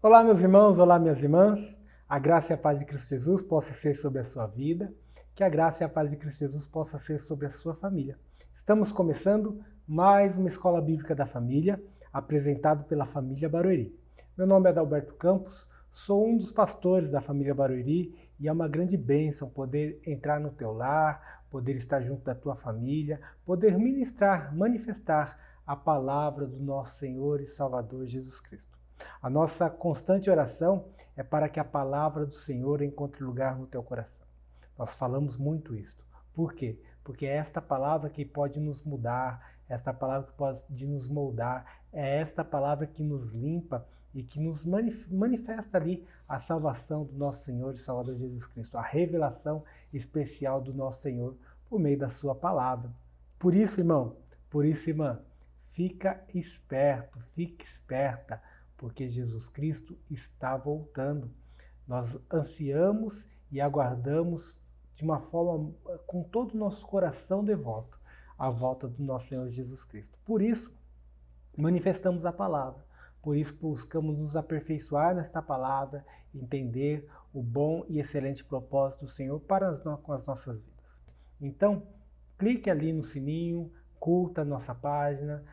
Olá, meus irmãos, olá, minhas irmãs. A graça e a paz de Cristo Jesus possa ser sobre a sua vida, que a graça e a paz de Cristo Jesus possa ser sobre a sua família. Estamos começando mais uma Escola Bíblica da Família, apresentado pela família Barueri. Meu nome é Adalberto Campos, sou um dos pastores da família Barueri e é uma grande bênção poder entrar no teu lar, poder estar junto da tua família, poder ministrar, manifestar a palavra do nosso Senhor e Salvador Jesus Cristo. A nossa constante oração é para que a palavra do Senhor encontre lugar no teu coração. Nós falamos muito isto. Por quê? Porque é esta palavra que pode nos mudar, esta palavra que pode nos moldar, é esta palavra que nos limpa e que nos manifesta ali a salvação do nosso Senhor e Salvador Jesus Cristo, a revelação especial do nosso Senhor por meio da sua palavra. Por isso, irmão, por isso, irmã, fica esperto, fique esperta, porque Jesus Cristo está voltando. Nós ansiamos e aguardamos de uma forma, com todo o nosso coração devoto, a volta do nosso Senhor Jesus Cristo. Por isso, manifestamos a palavra. Por isso, buscamos nos aperfeiçoar nesta palavra, entender o bom e excelente propósito do Senhor com as nossas vidas. Então, clique ali no sininho, curta a nossa página,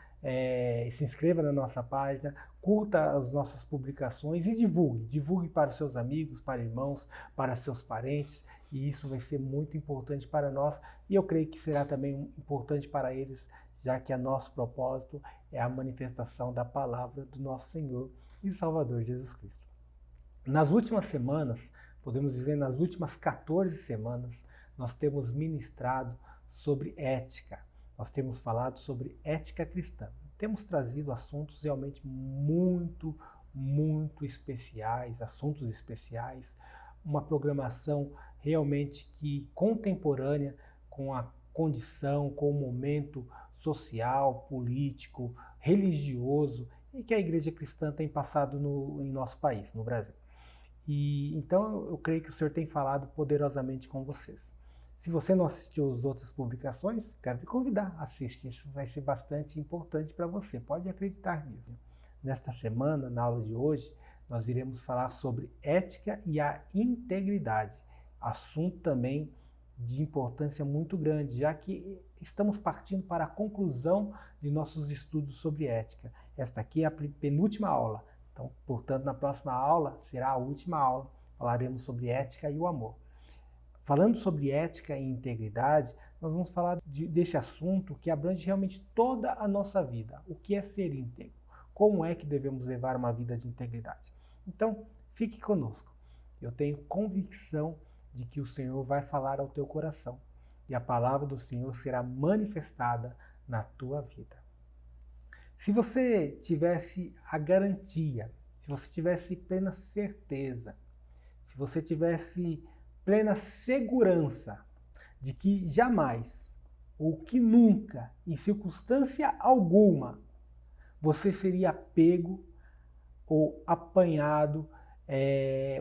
se inscreva na nossa página, curta as nossas publicações e divulgue para os seus amigos, para irmãos, para seus parentes, e isso vai ser muito importante para nós e eu creio que será também importante para eles, já que nosso propósito é a manifestação da palavra do nosso Senhor e Salvador Jesus Cristo. Nas últimas semanas, podemos dizer nas últimas 14 semanas, nós temos ministrado sobre ética. Nós temos falado sobre ética cristã. Temos trazido assuntos realmente muito especiais, assuntos especiais, uma programação realmente contemporânea com a condição, com o momento social, político, religioso e que a igreja cristã tem passado em nosso país, no Brasil. E então eu creio que o Senhor tem falado poderosamente com vocês. Se você não assistiu as outras publicações, quero te convidar a assistir. Isso vai ser bastante importante para você. Pode acreditar nisso. Nesta semana, na aula de hoje, nós iremos falar sobre ética e a integridade. Assunto também de importância muito grande, já que estamos partindo para a conclusão de nossos estudos sobre ética. Esta aqui é a penúltima aula. Então, portanto, na próxima aula será a última aula. Falaremos sobre ética e o amor. Falando sobre ética e integridade, nós vamos falar desse assunto que abrange realmente toda a nossa vida. O que é ser íntegro? Como é que devemos levar uma vida de integridade? Então, fique conosco. Eu tenho convicção de que o Senhor vai falar ao teu coração e a palavra do Senhor será manifestada na tua vida. Se você tivesse a garantia, se você tivesse plena certeza, se você tivesse plena segurança de que jamais, ou que nunca, em circunstância alguma, você seria pego ou apanhado,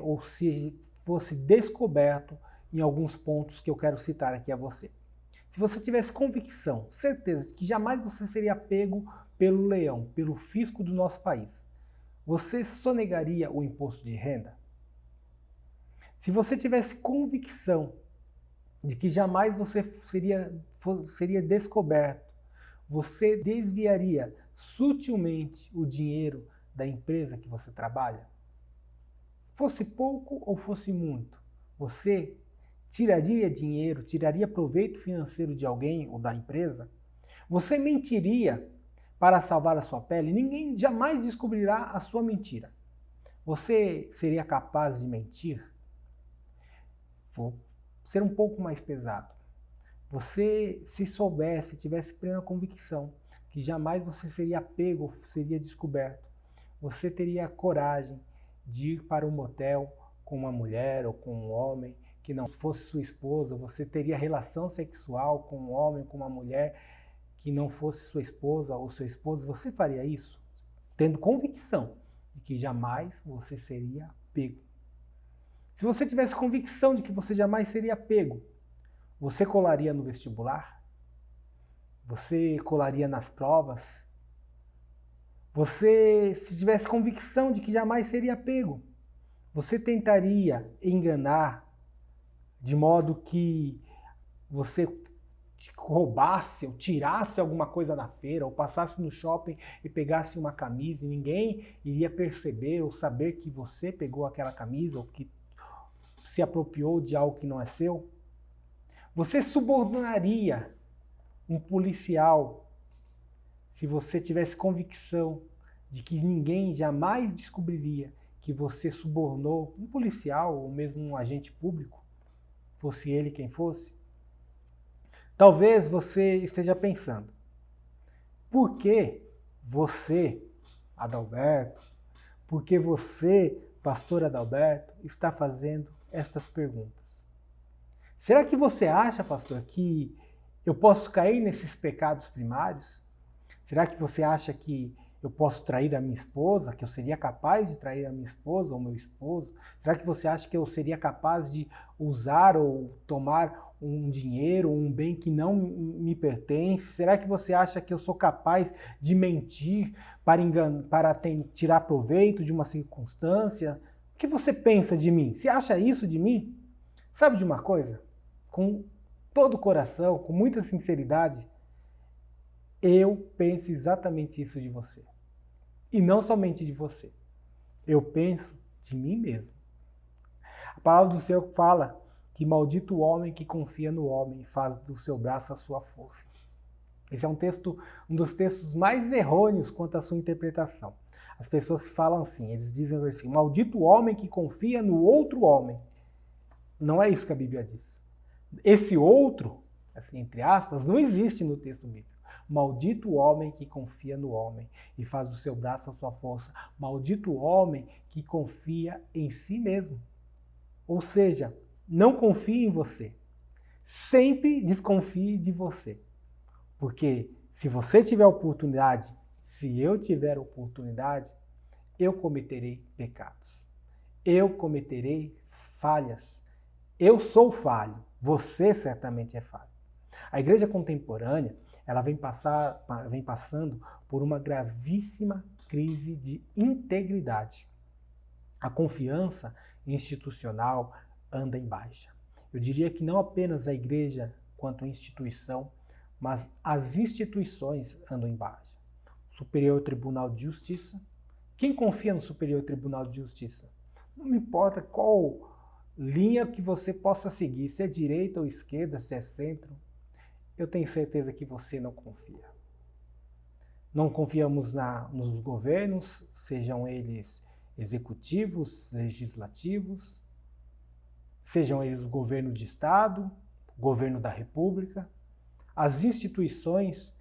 ou se fosse descoberto em alguns pontos que eu quero citar aqui a você. Se você tivesse convicção, certeza de que jamais você seria pego pelo leão, pelo fisco do nosso país, você sonegaria o imposto de renda? Se você tivesse convicção de que jamais você seria descoberto, você desviaria sutilmente o dinheiro da empresa que você trabalha? Fosse pouco ou fosse muito, você tiraria dinheiro, tiraria proveito financeiro de alguém ou da empresa? Você mentiria para salvar a sua pele? Ninguém jamais descobrirá a sua mentira. Você seria capaz de mentir? Vou ser um pouco mais pesado. Você, se soubesse, tivesse plena convicção que jamais você seria pego ou seria descoberto, você teria coragem de ir para um motel com uma mulher ou com um homem que não fosse sua esposa, você teria relação sexual com um homem, com uma mulher que não fosse sua esposa ou seu esposo, você faria isso? Tendo convicção de que jamais você seria pego. Se você tivesse convicção de que você jamais seria pego, você colaria no vestibular? Você colaria nas provas? Você, se tivesse convicção de que jamais seria pego, você tentaria enganar de modo que você roubasse ou tirasse alguma coisa da feira ou passasse no shopping e pegasse uma camisa e ninguém iria perceber ou saber que você pegou aquela camisa ou que se apropriou de algo que não é seu? Você subornaria um policial se você tivesse convicção de que ninguém jamais descobriria que você subornou um policial ou mesmo um agente público, fosse ele quem fosse? Talvez você esteja pensando, por que você, Adalberto, por que você, pastor Adalberto, está fazendo estas perguntas? Será que você acha, pastor, que eu posso cair nesses pecados primários? Será que você acha que eu posso trair a minha esposa, que eu seria capaz de trair a minha esposa ou meu esposo? Será que você acha que eu seria capaz de usar ou tomar um dinheiro, um bem que não me pertence? Será que você acha que eu sou capaz de mentir para tirar proveito de uma circunstância? O que você pensa de mim? Você acha isso de mim? Sabe de uma coisa? Com todo o coração, com muita sinceridade, eu penso exatamente isso de você. E não somente de você. Eu penso de mim mesmo. A palavra do Senhor fala que maldito o homem que confia no homem e faz do seu braço a sua força. Esse é um dos textos mais errôneos quanto à sua interpretação. As pessoas falam assim, eles dizem o versículo, maldito o homem que confia no outro homem. Não é isso que a Bíblia diz. Esse outro, assim, entre aspas, não existe no texto bíblico. Maldito o homem que confia no homem e faz do seu braço a sua força. Maldito o homem que confia em si mesmo. Ou seja, não confie em você. Sempre desconfie de você. Porque se você tiver oportunidade, se eu tiver oportunidade, eu cometerei pecados. Eu cometerei falhas. Eu sou falho. Você certamente é falho. A igreja contemporânea, ela vem passando por uma gravíssima crise de integridade. A confiança institucional anda em baixa. Eu diria que não apenas a igreja quanto instituição, mas as instituições andam em baixa. Superior Tribunal de Justiça. Quem confia no Superior Tribunal de Justiça? Não me importa qual linha que você possa seguir, se é direita ou esquerda, se é centro. Eu tenho certeza que você não confia. Não confiamos nos governos, sejam eles executivos, legislativos, sejam eles o governo de Estado, o governo da República. As instituições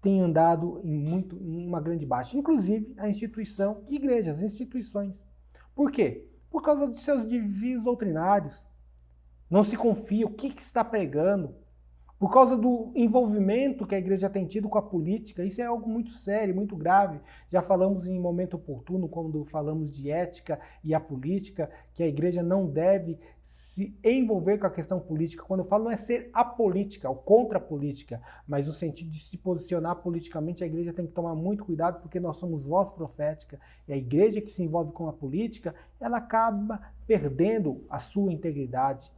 têm andado em uma grande baixa, inclusive a instituição igreja, as instituições. Por quê? Por causa de seus desvios doutrinários. Não se confia, o que está pregando? Por causa do envolvimento que a igreja tem tido com a política, isso é algo muito sério, muito grave. Já falamos em momento oportuno, quando falamos de ética e a política, que a igreja não deve se envolver com a questão política. Quando eu falo não é ser apolítica ou contra a política, mas no sentido de se posicionar politicamente, a igreja tem que tomar muito cuidado, porque nós somos voz profética, e a igreja que se envolve com a política, ela acaba perdendo a sua integridade.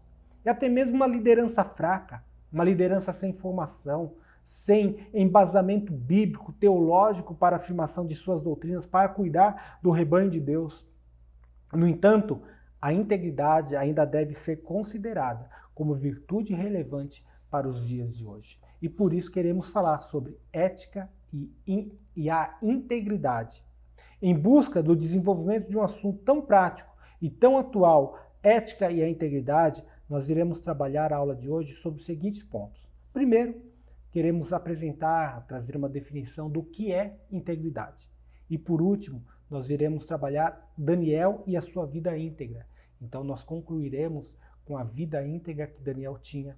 E até mesmo uma liderança fraca, uma liderança sem formação, sem embasamento bíblico, teológico para a afirmação de suas doutrinas, para cuidar do rebanho de Deus. No entanto, a integridade ainda deve ser considerada como virtude relevante para os dias de hoje. E por isso queremos falar sobre ética e a integridade. Em busca do desenvolvimento de um assunto tão prático e tão atual, ética e a integridade, nós iremos trabalhar a aula de hoje sobre os seguintes pontos. Primeiro, queremos trazer uma definição do que é integridade. E por último, nós iremos trabalhar Daniel e a sua vida íntegra. Então nós concluiremos com a vida íntegra que Daniel tinha.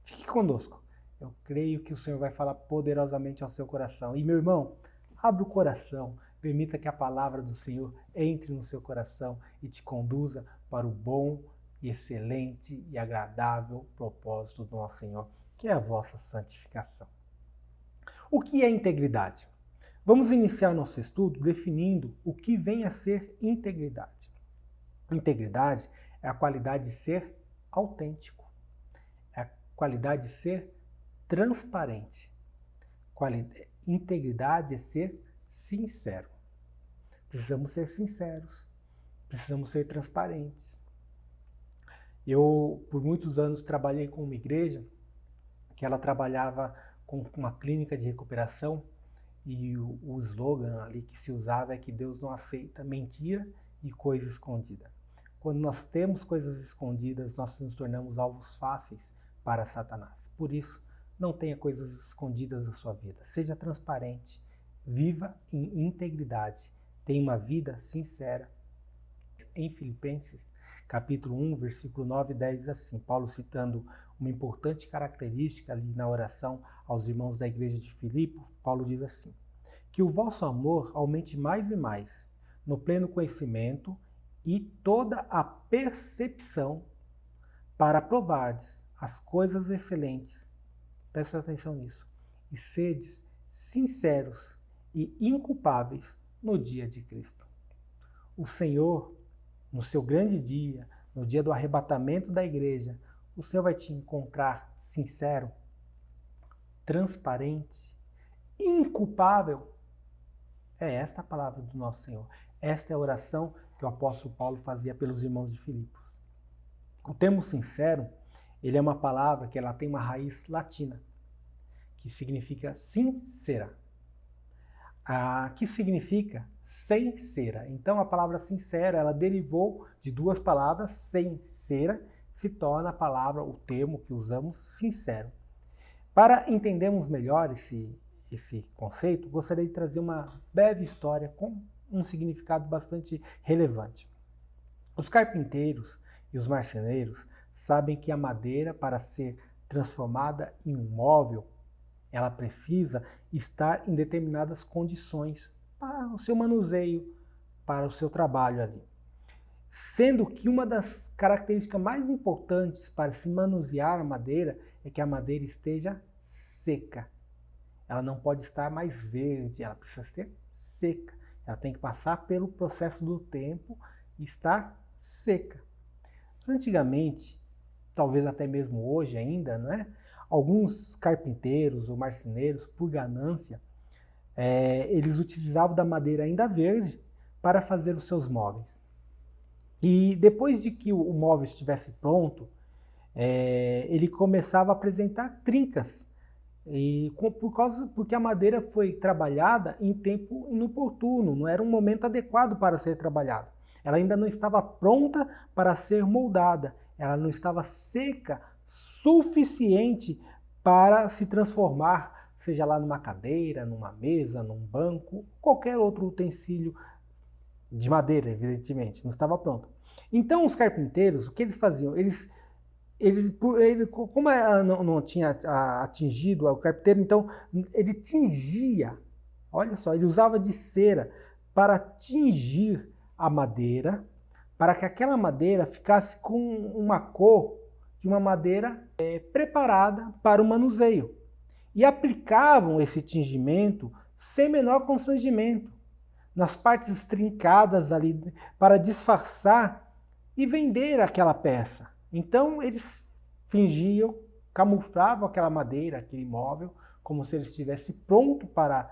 Fique conosco. Eu creio que o Senhor vai falar poderosamente ao seu coração. E meu irmão, abra o coração. Permita que a palavra do Senhor entre no seu coração e te conduza para o bom, excelente e agradável propósito do nosso Senhor, que é a vossa santificação. O que é integridade? Vamos iniciar nosso estudo definindo o que vem a ser integridade. Integridade é a qualidade de ser autêntico, é a qualidade de ser transparente. Integridade é ser sincero. Precisamos ser sinceros, precisamos ser transparentes. Eu, por muitos anos, trabalhei com uma igreja que ela trabalhava com uma clínica de recuperação e o slogan ali que se usava é que Deus não aceita mentira e coisa escondida. Quando nós temos coisas escondidas, nós nos tornamos alvos fáceis para Satanás. Por isso, não tenha coisas escondidas na sua vida. Seja transparente, viva em integridade, tenha uma vida sincera. Em Filipenses, capítulo 1, versículo 9 e 10 diz assim, Paulo citando uma importante característica ali na oração aos irmãos da igreja de Filipe, Paulo diz assim, que o vosso amor aumente mais e mais, no pleno conhecimento e toda a percepção, para provardes as coisas excelentes, presta atenção nisso, e sedes sinceros e inculpáveis no dia de Cristo. O Senhor, no seu grande dia, no dia do arrebatamento da igreja, o Senhor vai te encontrar sincero, transparente, inculpável. É esta a palavra do nosso Senhor. Esta é a oração que o apóstolo Paulo fazia pelos irmãos de Filipos. O termo sincero, ele é uma palavra que ela tem uma raiz latina, que significa sincera, que significa sem cera. Então a palavra sincera, ela derivou de duas palavras, sem cera, se torna a palavra, o termo que usamos, sincero. Para entendermos melhor esse conceito, gostaria de trazer uma breve história com um significado bastante relevante. Os carpinteiros e os marceneiros sabem que a madeira, para ser transformada em um móvel, ela precisa estar em determinadas condições para o seu manuseio, para o seu trabalho ali. Sendo que uma das características mais importantes para se manusear a madeira é que a madeira esteja seca. Ela não pode estar mais verde, ela precisa ser seca. Ela tem que passar pelo processo do tempo e estar seca. Antigamente, talvez até mesmo hoje ainda, não é? Alguns carpinteiros ou marceneiros, por ganância, eles utilizavam da madeira ainda verde para fazer os seus móveis. E depois de que o móvel estivesse pronto, ele começava a apresentar trincas, porque a madeira foi trabalhada em tempo inoportuno, não era um momento adequado para ser trabalhada. Ela ainda não estava pronta para ser moldada, ela não estava seca suficiente para se transformar, seja lá numa cadeira, numa mesa, num banco, qualquer outro utensílio de madeira, evidentemente, não estava pronto. Então os carpinteiros, o que eles faziam? Como não tinha atingido o carpinteiro, então ele tingia, olha só, ele usava de cera para tingir a madeira, para que aquela madeira ficasse com uma cor de uma madeira preparada para o manuseio. E aplicavam esse tingimento sem menor constrangimento, nas partes trincadas ali, para disfarçar e vender aquela peça. Então eles fingiam, camuflavam aquela madeira, aquele móvel, como se ele estivesse pronto para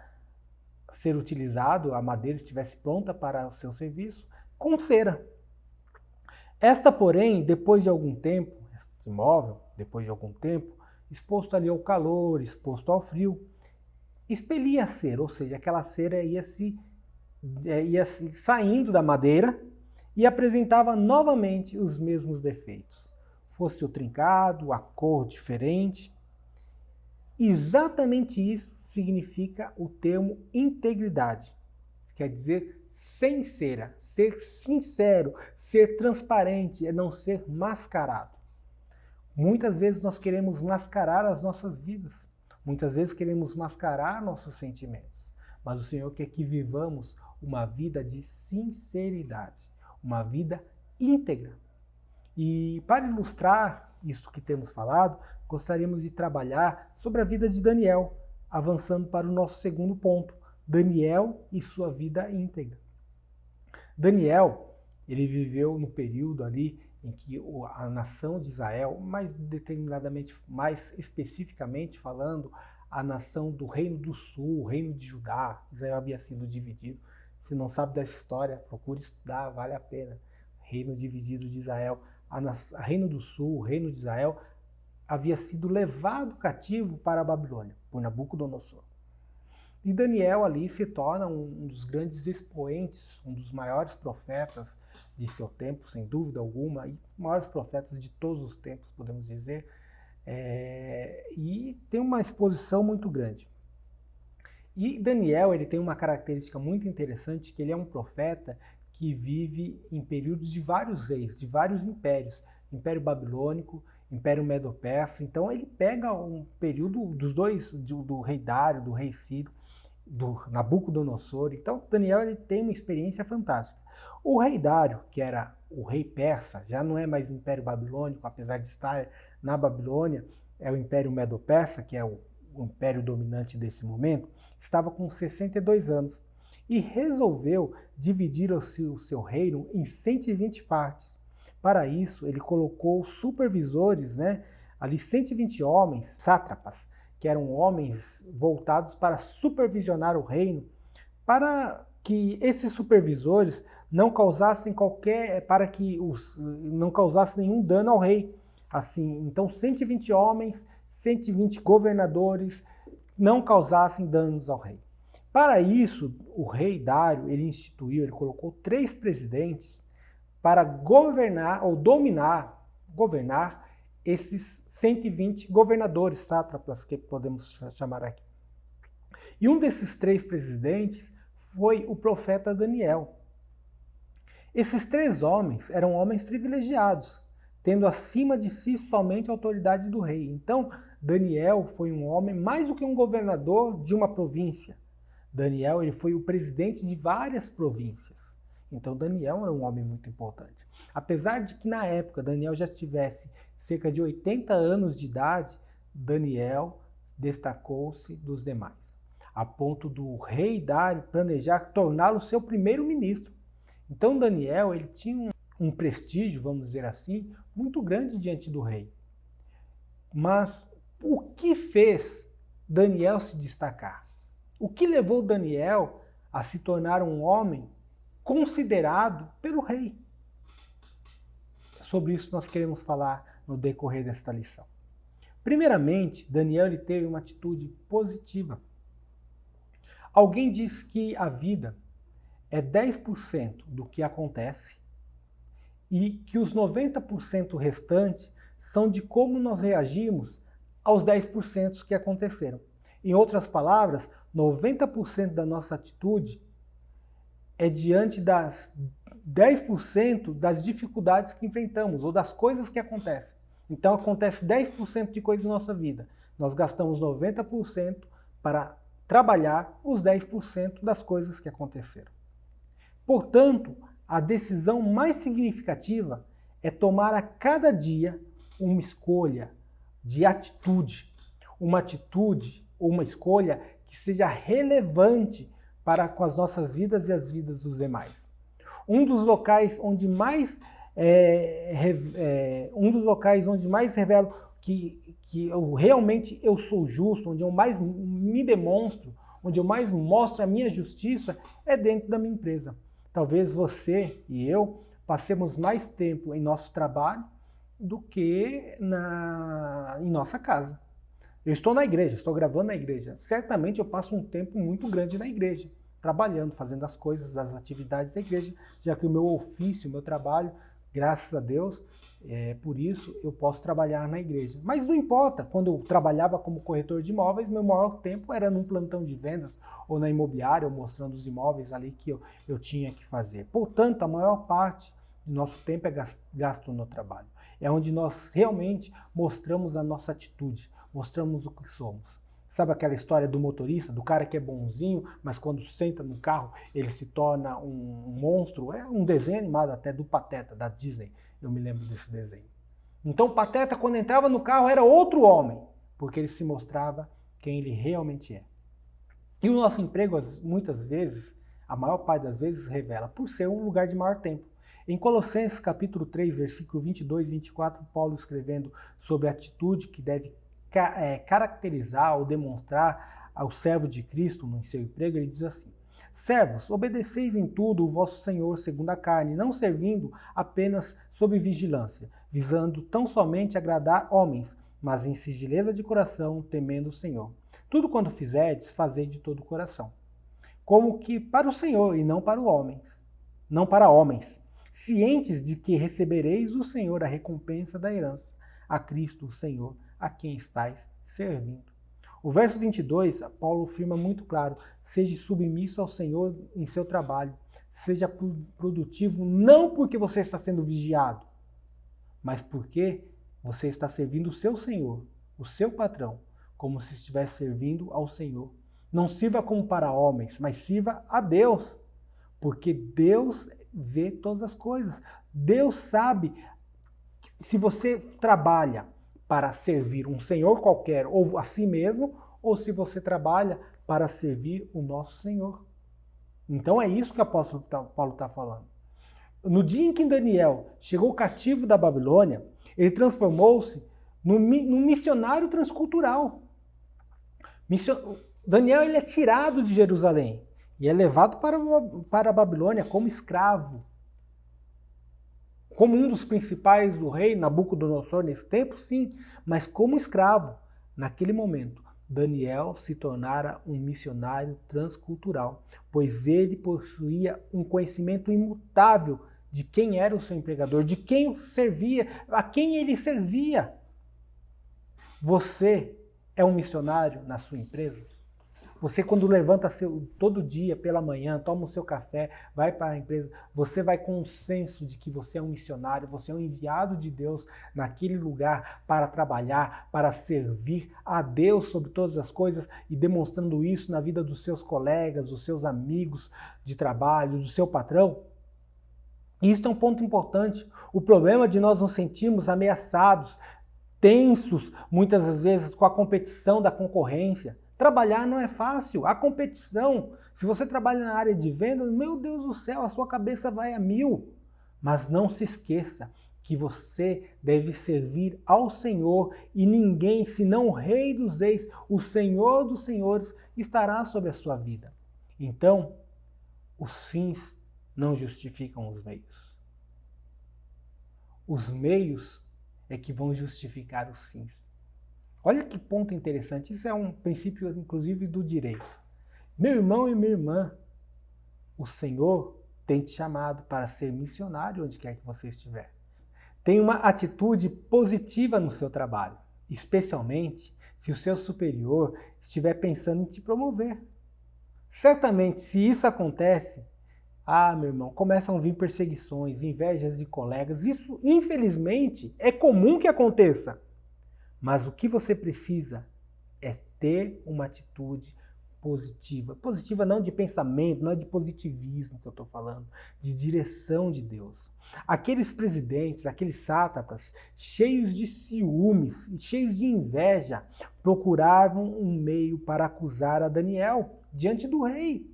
ser utilizado, a madeira estivesse pronta para o seu serviço, com cera. Esta, porém, depois de algum tempo, este móvel, depois de algum tempo, exposto ali ao calor, exposto ao frio, expelia a cera, ou seja, aquela cera ia se saindo da madeira e apresentava novamente os mesmos defeitos. Fosse o trincado, a cor diferente. Exatamente isso significa o termo integridade. Quer dizer, sem cera, ser sincero, ser transparente, é não ser mascarado. Muitas vezes nós queremos mascarar as nossas vidas. Muitas vezes queremos mascarar nossos sentimentos. Mas o Senhor quer que vivamos uma vida de sinceridade, uma vida íntegra. E para ilustrar isso que temos falado, gostaríamos de trabalhar sobre a vida de Daniel, avançando para o nosso segundo ponto, Daniel e sua vida íntegra. Daniel, ele viveu no período ali em que a nação de Israel, mais determinadamente, mais especificamente falando, a nação do Reino do Sul, o Reino de Judá. Israel havia sido dividido. Se não sabe dessa história, procure estudar, vale a pena. Reino dividido de Israel. A Reino do Sul, o Reino de Israel, havia sido levado cativo para a Babilônia, por Nabucodonosor. E Daniel ali se torna um dos grandes expoentes, um dos maiores profetas de seu tempo, sem dúvida alguma, e maiores profetas de todos os tempos, podemos dizer, e tem uma exposição muito grande. E Daniel, ele tem uma característica muito interessante, que ele é um profeta que vive em períodos de vários reis, de vários impérios, Império Babilônico, Império Medo-Persa. Então ele pega um período dos dois, do rei Dário, do rei Ciro, do Nabucodonosor. Então Daniel, ele tem uma experiência fantástica. O rei Dário, que era o rei persa, já não é mais o Império Babilônico, apesar de estar na Babilônia, é o Império Medo-Persa, que é o império dominante desse momento, estava com 62 anos e resolveu dividir o seu reino em 120 partes. Para isso, ele colocou supervisores, ali 120 homens, sátrapas, que eram homens voltados para supervisionar o reino, para que esses supervisores não causassem não causassem nenhum dano ao rei. Assim, então 120 homens, 120 governadores não causassem danos ao rei. Para isso, o rei Dário, ele colocou 3 presidentes para governar ou governar esses 120 governadores, sátrapas, que podemos chamar aqui. E um desses 3 presidentes foi o profeta Daniel. Esses 3 homens eram homens privilegiados, tendo acima de si somente a autoridade do rei. Então, Daniel foi um homem mais do que um governador de uma província. Daniel, ele foi o presidente de várias províncias. Então, Daniel era um homem muito importante. Apesar de que, na época, Daniel já tivesse cerca de 80 anos de idade, Daniel destacou-se dos demais, a ponto do rei Dário planejar torná-lo seu primeiro-ministro. Então, Daniel, ele tinha um prestígio, vamos dizer assim, muito grande diante do rei. Mas o que fez Daniel se destacar? O que levou Daniel a se tornar um homem considerado pelo rei? Sobre isso nós queremos falar no decorrer desta lição. Primeiramente, Daniel, ele teve uma atitude positiva. Alguém diz que a vida é 10% do que acontece e que os 90% restantes são de como nós reagimos aos 10% que aconteceram. Em outras palavras, 90% da nossa atitude é diante das 10% das dificuldades que enfrentamos ou das coisas que acontecem. Então acontece 10% de coisas na nossa vida. Nós gastamos 90% para trabalhar os 10% das coisas que aconteceram. Portanto, a decisão mais significativa é tomar a cada dia uma escolha de atitude. Uma atitude ou uma escolha que seja relevante para com as nossas vidas e as vidas dos demais. Um dos locais onde mais revelo que realmente eu sou justo, onde eu mais me demonstro, onde eu mais mostro a minha justiça, é dentro da minha empresa. Talvez você e eu passemos mais tempo em nosso trabalho do que em nossa casa. Eu estou na igreja, estou gravando na igreja. Certamente eu passo um tempo muito grande na igreja, trabalhando, fazendo as coisas, as atividades da igreja, já que o meu ofício, o meu trabalho, graças a Deus, por isso eu posso trabalhar na igreja. Mas não importa, quando eu trabalhava como corretor de imóveis, meu maior tempo era num plantão de vendas ou na imobiliária, ou mostrando os imóveis ali que eu tinha que fazer. Portanto, a maior parte do nosso tempo é gasto no trabalho. É onde nós realmente mostramos a nossa atitude, mostramos o que somos. Sabe aquela história do motorista, do cara que é bonzinho, mas quando senta no carro ele se torna um monstro? É um desenho animado até do Pateta, da Disney. Eu me lembro desse desenho. Então o Pateta, quando entrava no carro, era outro homem, porque ele se mostrava quem ele realmente é. E o nosso emprego, muitas vezes, a maior parte das vezes, revela por ser um lugar de maior tempo. Em Colossenses capítulo 3, versículo 22 e 24, Paulo escrevendo sobre a atitude que deve caracterizar ou demonstrar ao servo de Cristo no seu emprego, ele diz assim: servos, obedeceis em tudo o vosso Senhor segundo a carne, não servindo apenas sob vigilância, visando tão somente agradar homens, mas em sigileza de coração, temendo o Senhor. Tudo quanto fizerdes, fazei de todo o coração, como que para o Senhor e não para homens, cientes de que recebereis do Senhor a recompensa da herança, a Cristo o Senhor, a quem estáis servindo. O verso 22, Paulo afirma muito claro: seja submisso ao Senhor em seu trabalho, seja produtivo não porque você está sendo vigiado, mas porque você está servindo o seu Senhor, o seu patrão, como se estivesse servindo ao Senhor. Não sirva como para homens, mas sirva a Deus, porque Deus vê todas as coisas. Deus sabe se você trabalha para servir um senhor qualquer ou a si mesmo, ou se você trabalha para servir o nosso Senhor. Então é isso que o apóstolo Paulo está falando. No dia em que Daniel chegou cativo da Babilônia, ele transformou-se num missionário transcultural. Daniel ele é tirado de Jerusalém e é levado para a Babilônia como escravo. Como um dos principais do rei, Nabucodonosor, nesse tempo, sim, mas como escravo. Naquele momento, Daniel se tornara um missionário transcultural, pois ele possuía um conhecimento imutável de quem era o seu empregador, de quem o servia, a quem ele servia. Você é um missionário na sua empresa? Você, quando levanta todo dia pela manhã, toma o seu café, vai para a empresa, você vai com o senso de que você é um missionário, você é um enviado de Deus naquele lugar para trabalhar, para servir a Deus sobre todas as coisas e demonstrando isso na vida dos seus colegas, dos seus amigos de trabalho, do seu patrão? Isso é um ponto importante. O problema de nós nos sentirmos ameaçados, tensos, muitas das vezes com a competição da concorrência. Trabalhar não é fácil, há competição. Se você trabalha na área de vendas, meu Deus do céu, a sua cabeça vai a 1000. Mas não se esqueça que você deve servir ao Senhor e ninguém, senão o Rei dos Reis, o Senhor dos Senhores, estará sobre a sua vida. Então, os fins não justificam os meios. Os meios é que vão justificar os fins. Olha que ponto interessante, isso é um princípio, inclusive, do direito. Meu irmão e minha irmã, o Senhor tem te chamado para ser missionário onde quer que você estiver. Tenha uma atitude positiva no seu trabalho, especialmente se o seu superior estiver pensando em te promover. Certamente, se isso acontece, meu irmão, começam a vir perseguições, invejas de colegas. Isso, infelizmente, é comum que aconteça. Mas o que você precisa é ter uma atitude positiva. Positiva não de pensamento, não é de positivismo que eu estou falando, de direção de Deus. Aqueles presidentes, aqueles sátrapas, cheios de ciúmes e cheios de inveja, procuravam um meio para acusar a Daniel diante do rei.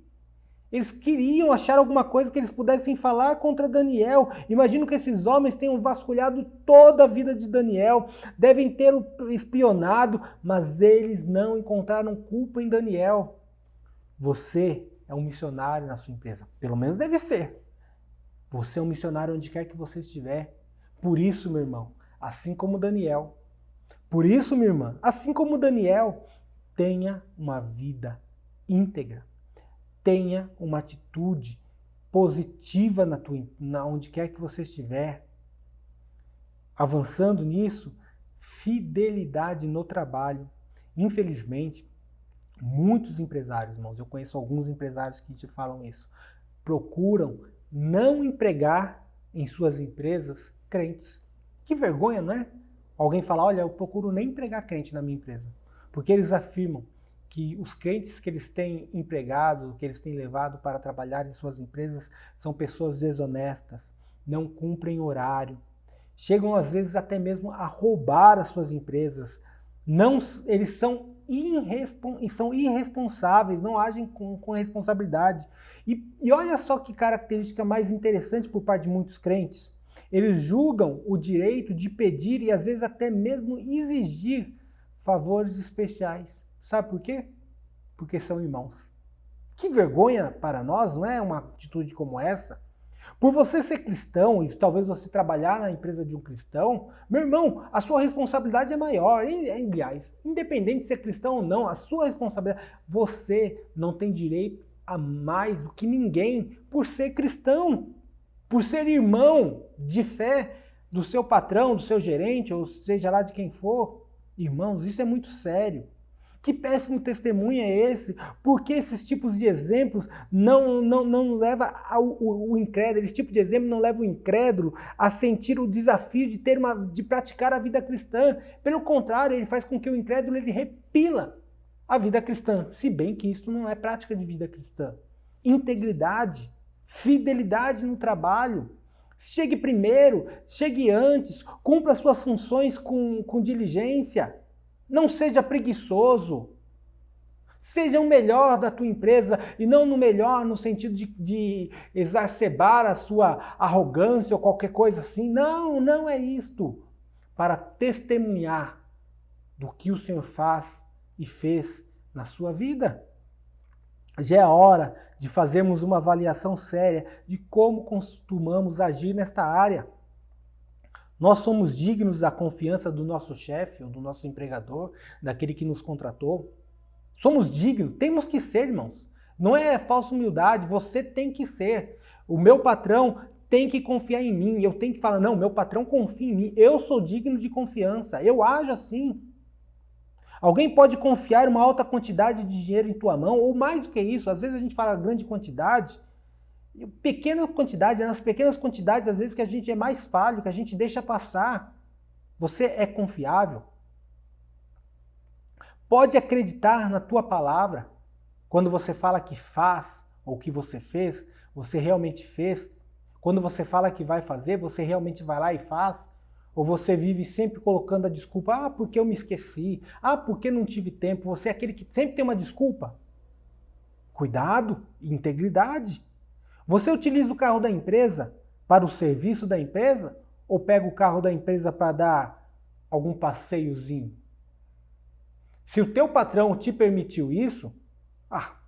Eles queriam achar alguma coisa que eles pudessem falar contra Daniel. Imagino que esses homens tenham vasculhado toda a vida de Daniel, devem ter o espionado, mas eles não encontraram culpa em Daniel. Você é um missionário na sua empresa, pelo menos deve ser. Você é um missionário onde quer que você estiver. Por isso, meu irmão, assim como Daniel, por isso, minha irmã, assim como Daniel, tenha uma vida íntegra. Tenha uma atitude positiva onde quer que você estiver. Avançando nisso, fidelidade no trabalho. Infelizmente, muitos empresários, irmãos, eu conheço alguns empresários que te falam isso, procuram não empregar em suas empresas crentes. Que vergonha, não é? Alguém fala, olha, eu procuro nem empregar crente na minha empresa. Porque eles afirmam que os crentes que eles têm empregado, que eles têm levado para trabalhar em suas empresas, são pessoas desonestas, não cumprem horário, chegam às vezes até mesmo a roubar as suas empresas. Eles são são irresponsáveis, não agem com responsabilidade. E olha só que característica mais interessante por parte de muitos crentes. Eles julgam o direito de pedir e às vezes até mesmo exigir favores especiais. Sabe por quê? Porque são irmãos. Que vergonha para nós, não é uma atitude como essa? Por você ser cristão, e talvez você trabalhar na empresa de um cristão, meu irmão, a sua responsabilidade é maior. Aliás, independente de ser cristão ou não, a sua responsabilidade, você não tem direito a mais do que ninguém por ser cristão, por ser irmão de fé do seu patrão, do seu gerente, ou seja lá de quem for. Irmãos, isso é muito sério. Que péssimo testemunho é esse? Porque esses tipos de exemplos não levam o incrédulo, esse tipo de exemplo não leva o incrédulo a sentir o desafio de praticar a vida cristã. Pelo contrário, ele faz com que o incrédulo ele repila a vida cristã, se bem que isso não é prática de vida cristã. Integridade, fidelidade no trabalho. Chegue primeiro, chegue antes, cumpra suas funções com diligência. Não seja preguiçoso. Seja o melhor da tua empresa e não no melhor no sentido de exacerbar a sua arrogância ou qualquer coisa assim. Não, não é isto. Para testemunhar do que o Senhor faz e fez na sua vida. Já é a hora de fazermos uma avaliação séria de como costumamos agir nesta área. Nós somos dignos da confiança do nosso chefe ou do nosso empregador, daquele que nos contratou. Somos dignos, temos que ser, irmãos. Não é falsa humildade, você tem que ser. O meu patrão tem que confiar em mim, eu tenho que falar, não, meu patrão confia em mim, eu sou digno de confiança, eu ajo assim. Alguém pode confiar uma alta quantidade de dinheiro em tua mão, ou mais do que isso, às vezes a gente fala grande quantidade, pequena quantidade, nas pequenas quantidades, às vezes que a gente é mais falho, que a gente deixa passar. Você é confiável? Pode acreditar na tua palavra. Quando você fala que faz, ou que você fez, você realmente fez. Quando você fala que vai fazer, você realmente vai lá e faz. Ou você vive sempre colocando a desculpa, porque eu me esqueci, porque não tive tempo. Você é aquele que sempre tem uma desculpa. Cuidado, integridade. Você utiliza o carro da empresa para o serviço da empresa ou pega o carro da empresa para dar algum passeiozinho? Se o teu patrão te permitiu isso,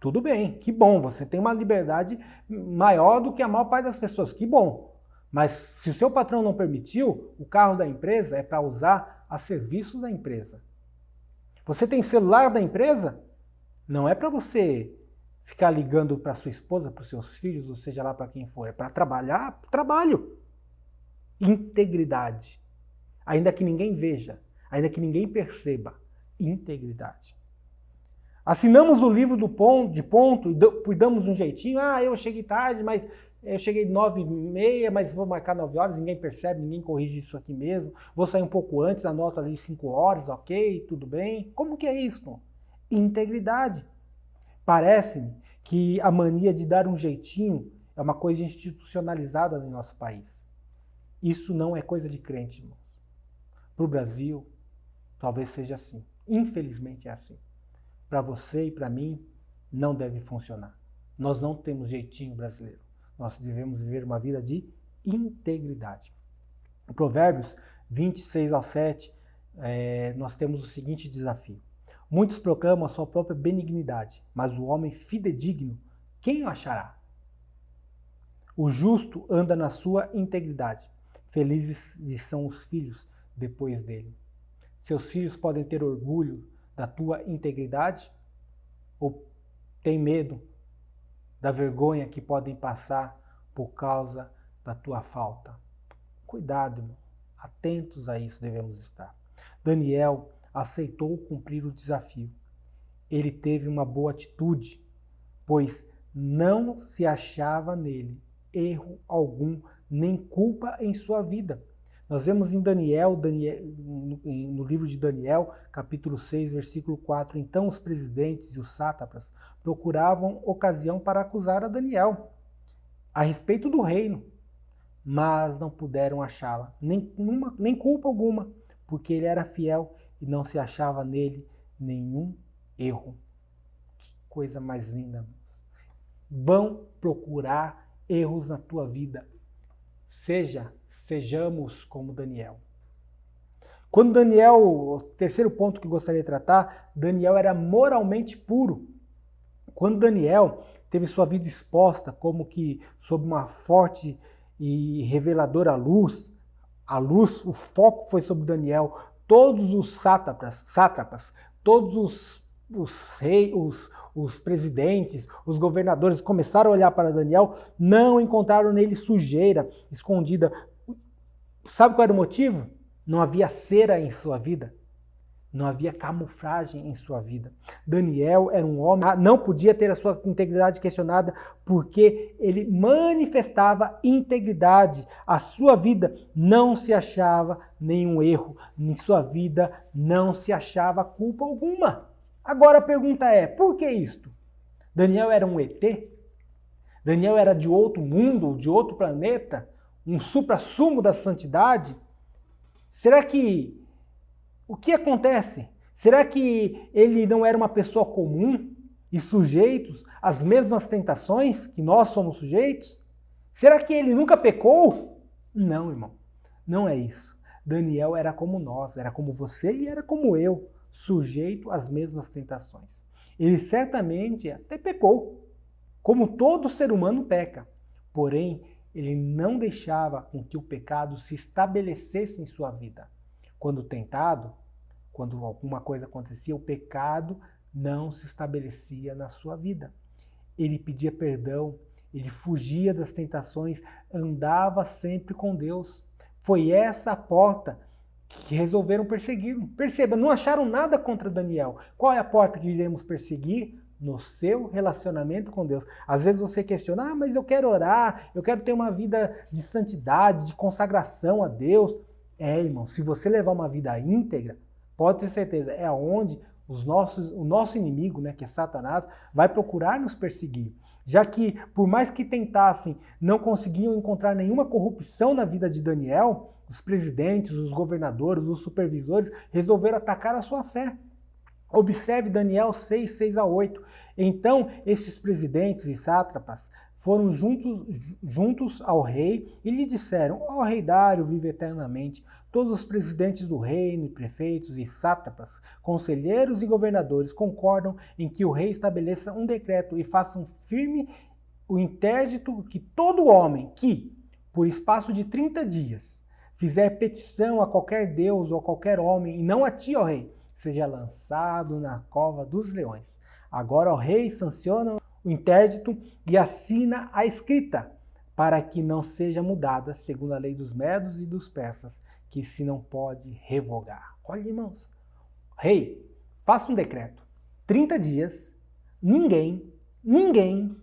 tudo bem, que bom, você tem uma liberdade maior do que a maior parte das pessoas, que bom. Mas se o seu patrão não permitiu, o carro da empresa é para usar a serviço da empresa. Você tem celular da empresa? Não é para você ficar ligando para sua esposa, para os seus filhos, ou seja lá para quem for. É para trabalhar, trabalho. Integridade. Ainda que ninguém veja, ainda que ninguém perceba. Integridade. Assinamos o livro de ponto e damos um jeitinho. Eu cheguei tarde, mas eu cheguei 9h30, mas vou marcar 9 horas, ninguém percebe, ninguém corrige isso aqui mesmo. Vou sair um pouco antes, anoto ali 5 horas, ok, tudo bem. Como que é isso? Integridade. Parece-me que a mania de dar um jeitinho é uma coisa institucionalizada no nosso país. Isso não é coisa de crente, irmãos. Para o Brasil, talvez seja assim. Infelizmente é assim. Para você e para mim, não deve funcionar. Nós não temos jeitinho brasileiro. Nós devemos viver uma vida de integridade. Em Provérbios 26:7, nós temos o seguinte desafio. Muitos proclamam a sua própria benignidade, mas o homem fidedigno, quem o achará? O justo anda na sua integridade. Felizes lhe são os filhos depois dele. Seus filhos podem ter orgulho da tua integridade ou tem medo da vergonha que podem passar por causa da tua falta? Cuidado, irmão. Atentos a isso devemos estar. Daniel aceitou cumprir o desafio. Ele teve uma boa atitude, pois não se achava nele erro algum, nem culpa em sua vida. Nós vemos em Daniel, no livro de Daniel, capítulo 6, versículo 4, então os presidentes e os sátrapas procuravam ocasião para acusar a Daniel a respeito do reino, mas não puderam achá-la, nem culpa alguma, porque ele era fiel e não se achava nele nenhum erro. Que coisa mais linda. Vão procurar erros na tua vida. Sejamos como Daniel. Quando Daniel, o terceiro ponto que gostaria de tratar, Daniel era moralmente puro. Quando Daniel teve sua vida exposta como que sob uma forte e reveladora luz, o foco foi sobre Daniel, todos os sátrapas, todos os reis, os presidentes, os governadores começaram a olhar para Daniel, não encontraram nele sujeira escondida. Sabe qual era o motivo? Não havia cera em sua vida. Não havia camuflagem em sua vida. Daniel era um homem, não podia ter a sua integridade questionada porque ele manifestava integridade. A sua vida não se achava nenhum erro. Em sua vida não se achava culpa alguma. Agora a pergunta é, por que isto? Daniel era um ET? Daniel era de outro mundo, de outro planeta? Um suprassumo da santidade? Será que... O que acontece? Será que ele não era uma pessoa comum e sujeitos às mesmas tentações que nós somos sujeitos? Será que ele nunca pecou? Não, irmão. Não é isso. Daniel era como nós, era como você e era como eu, sujeito às mesmas tentações. Ele certamente até pecou, como todo ser humano peca. Porém, ele não deixava com que o pecado se estabelecesse em sua vida. Quando tentado, quando alguma coisa acontecia, o pecado não se estabelecia na sua vida. Ele pedia perdão, ele fugia das tentações, andava sempre com Deus. Foi essa a porta que resolveram persegui-lo. Perceba, não acharam nada contra Daniel. Qual é a porta que iremos perseguir? No seu relacionamento com Deus. Às vezes você questiona, mas eu quero orar, eu quero ter uma vida de santidade, de consagração a Deus. Irmão, se você levar uma vida íntegra, pode ter certeza, é onde o nosso inimigo, né, que é Satanás, vai procurar nos perseguir. Já que, por mais que tentassem, não conseguiam encontrar nenhuma corrupção na vida de Daniel, os presidentes, os governadores, os supervisores resolveram atacar a sua fé. Observe Daniel 6, 6-8. Então, esses presidentes e sátrapas foram juntos ao rei e lhe disseram, ó rei Dário, vive eternamente. Todos os presidentes do reino, prefeitos e sátrapas, conselheiros e governadores concordam em que o rei estabeleça um decreto e faça firme o interdito que todo homem que, por espaço de 30 dias, fizer petição a qualquer deus ou a qualquer homem, e não a ti, ó rei, seja lançado na cova dos leões. Agora o rei sanciona o interdito e assina a escrita, para que não seja mudada, segundo a lei dos medos e dos persas, que se não pode revogar. Olha, irmãos, rei, faça um decreto. 30 dias, ninguém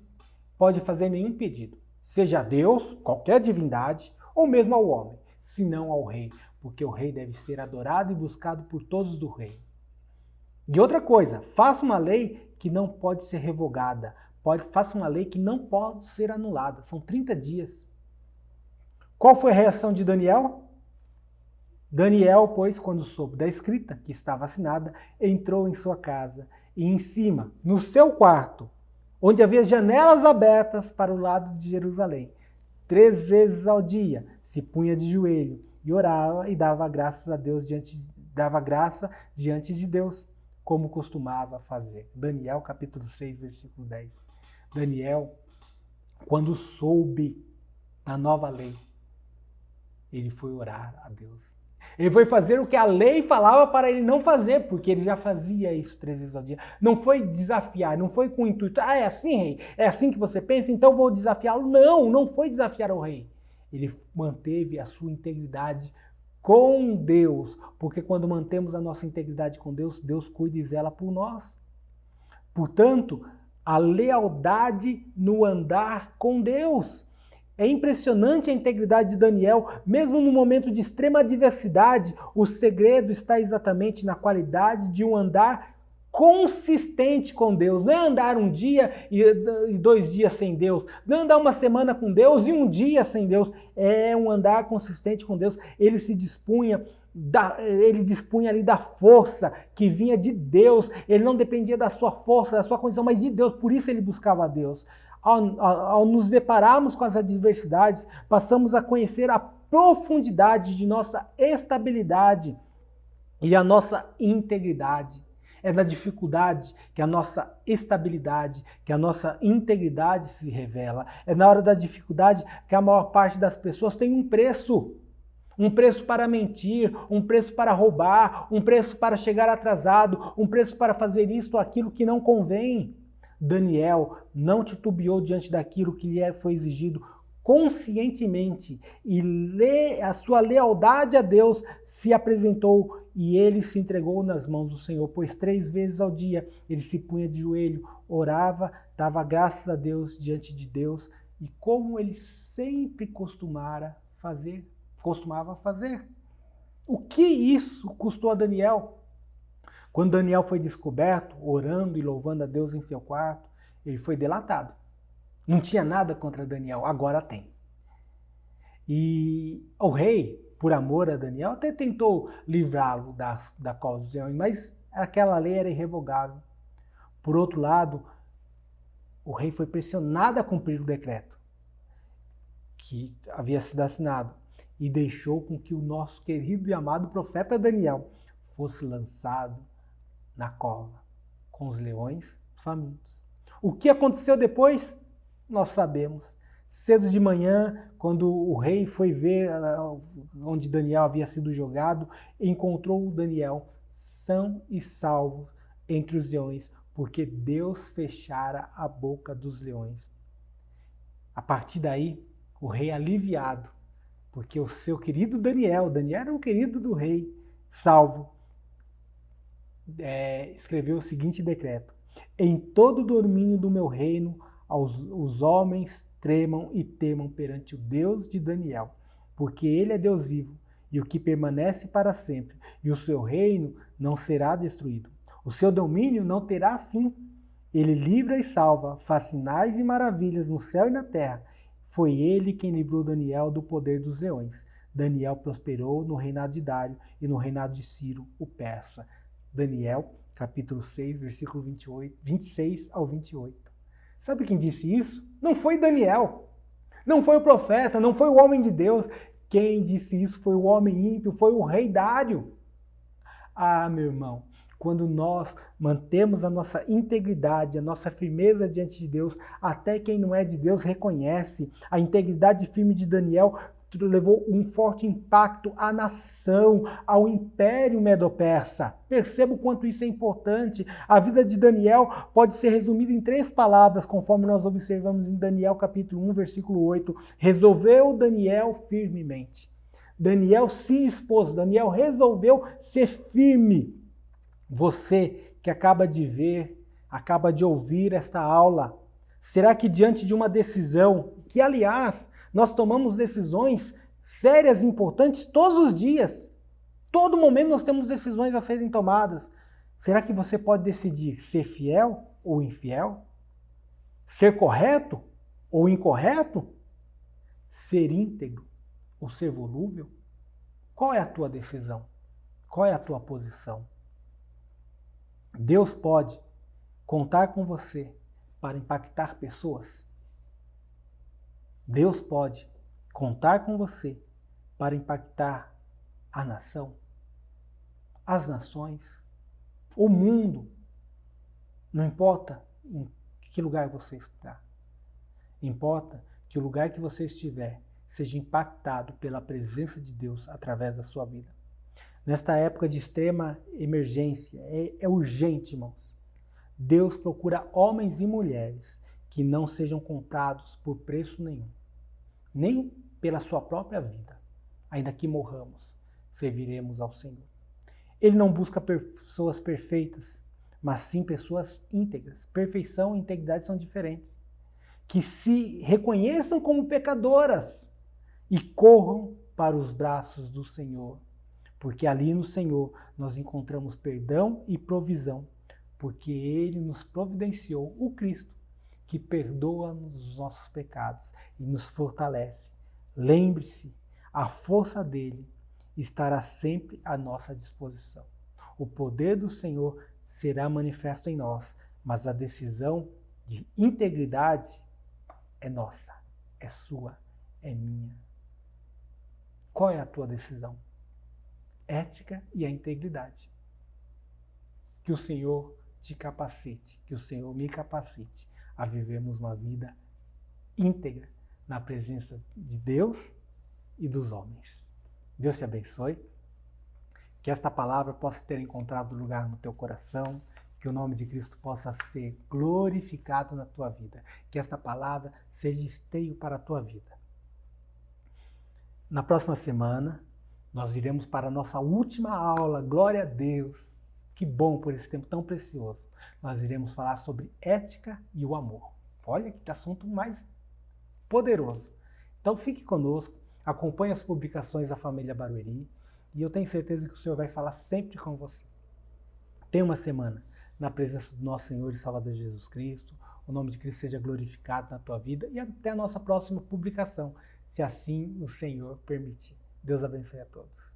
pode fazer nenhum pedido, seja a Deus, qualquer divindade, ou mesmo ao homem, senão ao rei, porque o rei deve ser adorado e buscado por todos do reino. E outra coisa, faça uma lei que não pode ser revogada, faça uma lei que não pode ser anulada. São 30 dias. Qual foi a reação de Daniel? Daniel, pois, quando soube da escrita que estava assinada, entrou em sua casa e em cima, no seu quarto, onde havia janelas abertas para o lado de Jerusalém, 3 vezes ao dia se punha de joelho e orava e dava graças a Deus dava graça diante de Deus, como costumava fazer. Daniel capítulo 6, versículo 10. Daniel, quando soube da nova lei, ele foi orar a Deus. Ele foi fazer o que a lei falava para ele não fazer, porque ele já fazia isso 3 vezes ao dia. Não foi desafiar, não foi com o intuito, é assim, rei? É assim que você pensa? Então vou desafiá-lo. Não foi desafiar o rei. Ele manteve a sua integridade com Deus, porque quando mantemos a nossa integridade com Deus, Deus cuida e zela por nós. Portanto, a lealdade no andar com Deus. É impressionante a integridade de Daniel, mesmo no momento de extrema adversidade, o segredo está exatamente na qualidade de um andar consistente com Deus. Não é andar um dia e 2 dias sem Deus. Não é andar uma semana com Deus e um dia sem Deus. É um andar consistente com Deus. Ele dispunha ali da força que vinha de Deus. Ele não dependia da sua força, da sua condição, mas de Deus. Por isso ele buscava a Deus. Ao nos depararmos com as adversidades, passamos a conhecer a profundidade de nossa estabilidade e a nossa integridade. É na dificuldade que a nossa estabilidade, que a nossa integridade se revela. É na hora da dificuldade que a maior parte das pessoas tem um preço. Um preço para mentir, um preço para roubar, um preço para chegar atrasado, um preço para fazer isto ou aquilo que não convém. Daniel não titubeou diante daquilo que lhe foi exigido conscientemente e a sua lealdade a Deus se apresentou e ele se entregou nas mãos do Senhor, pois 3 vezes ao dia ele se punha de joelho, orava, dava graças a Deus diante de Deus e como ele sempre costumava fazer. O que isso custou a Daniel? Quando Daniel foi descoberto, orando e louvando a Deus em seu quarto, ele foi delatado. Não tinha nada contra Daniel, agora tem. E o rei, por amor a Daniel, até tentou livrá-lo da cova dos leões, mas aquela lei era irrevogável. Por outro lado, o rei foi pressionado a cumprir o decreto que havia sido assinado e deixou com que o nosso querido e amado profeta Daniel fosse lançado na cova com os leões famintos. O que aconteceu depois? Nós sabemos. Cedo de manhã, quando o rei foi ver onde Daniel havia sido jogado, encontrou Daniel são e salvo entre os leões, porque Deus fechara a boca dos leões. A partir daí, o rei aliviado, porque o seu querido Daniel era um querido do rei, salvo, escreveu o seguinte decreto: em todo o domínio do meu reino, os homens tremam e temam perante o Deus de Daniel, porque ele é Deus vivo e o que permanece para sempre, e o seu reino não será destruído. O seu domínio não terá fim. Ele livra e salva, faz sinais e maravilhas no céu e na terra. Foi ele quem livrou Daniel do poder dos leões. Daniel prosperou no reinado de Dário e no reinado de Ciro, o persa. Daniel, capítulo 6, versículo 26 ao 28. Sabe quem disse isso? Não foi Daniel. Não foi o profeta, não foi o homem de Deus. Quem disse isso foi o homem ímpio, foi o rei Dário. Ah, meu irmão, quando nós mantemos a nossa integridade, a nossa firmeza diante de Deus, até quem não é de Deus reconhece. A integridade firme de Daniel levou um forte impacto à nação, ao Império Medo-Persa. Perceba o quanto isso é importante. A vida de Daniel pode ser resumida em 3 palavras, conforme nós observamos em Daniel capítulo 1, versículo 8. Resolveu Daniel firmemente. Daniel se expôs, Daniel resolveu ser firme. Você que acaba de ver, acaba de ouvir esta aula, será que diante de uma decisão, que aliás, nós tomamos decisões sérias e importantes todos os dias. Todo momento nós temos decisões a serem tomadas. Será que você pode decidir ser fiel ou infiel? Ser correto ou incorreto? Ser íntegro ou ser volúvel? Qual é a tua decisão? Qual é a tua posição? Deus pode contar com você para impactar pessoas? Deus pode contar com você para impactar a nação, as nações, o mundo. Não importa em que lugar você está. Importa que o lugar que você estiver seja impactado pela presença de Deus através da sua vida. Nesta época de extrema emergência, é urgente, irmãos. Deus procura homens e mulheres que não sejam comprados por preço nenhum, nem pela sua própria vida. Ainda que morramos, serviremos ao Senhor. Ele não busca pessoas perfeitas, mas sim pessoas íntegras. Perfeição e integridade são diferentes. Que se reconheçam como pecadoras e corram para os braços do Senhor. Porque ali no Senhor nós encontramos perdão e provisão porque Ele nos providenciou o Cristo, que perdoa-nos os nossos pecados e nos fortalece. Lembre-se, a força dele estará sempre à nossa disposição. O poder do Senhor será manifesto em nós, mas a decisão de integridade é nossa, é sua, é minha. Qual é a tua decisão? Ética e a integridade. Que o Senhor te capacite, que o Senhor me capacite a vivermos uma vida íntegra na presença de Deus e dos homens. Deus te abençoe. Que esta palavra possa ter encontrado lugar no teu coração, que o nome de Cristo possa ser glorificado na tua vida, que esta palavra seja esteio para a tua vida. Na próxima semana, nós iremos para a nossa última aula, glória a Deus, que bom por esse tempo tão precioso. Nós iremos falar sobre ética e o amor. Olha que assunto mais poderoso. Então fique conosco, acompanhe as publicações da família Barueri, e eu tenho certeza que o Senhor vai falar sempre com você. Tenha uma semana na presença do nosso Senhor e Salvador Jesus Cristo. O nome de Cristo seja glorificado na tua vida e até a nossa próxima publicação, se assim o Senhor permitir. Deus abençoe a todos.